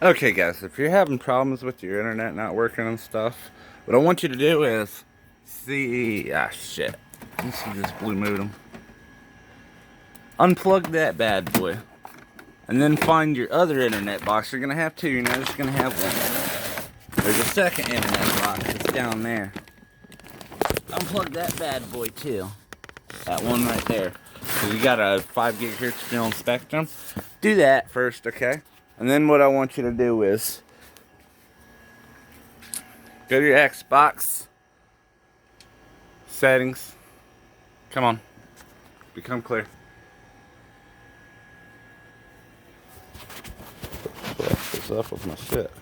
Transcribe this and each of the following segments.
Okay guys, if you're having problems with your internet not working and stuff, what I want you to do is shit. You see this blue modem? Unplug that bad boy. And then find your other internet box. You're gonna have two, you're not just gonna have one. There's a second internet box that's down there. Unplug that bad boy too. That one right there. So you got a 5 gigahertz film spectrum. Do that first, okay? And then what I want you to do is go to your Xbox settings. Come on. Become clear. What's up with my shit?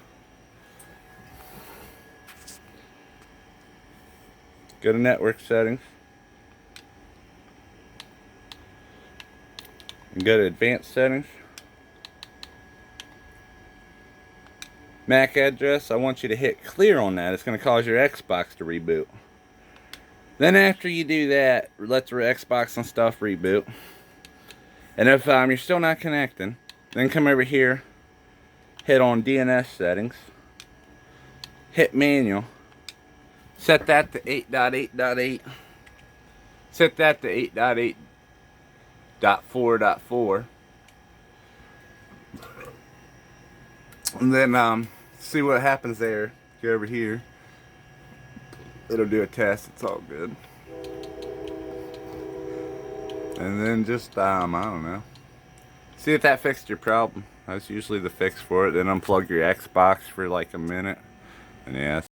Go to network settings. And go to advanced settings. MAC address, I want you to hit clear on that. It's going to cause your Xbox to reboot. Then after you do that, let your Xbox and stuff reboot. And if you're still not connecting, then come over here, hit on DNS settings, hit manual, set that to 8.8.8, set that to 8.8.4.4, and then see what happens there. Go over here, it'll do a test, it's all good. And then just I don't know, see if that fixed your problem. That's usually the fix for it. Then unplug your Xbox for like a minute, and yeah.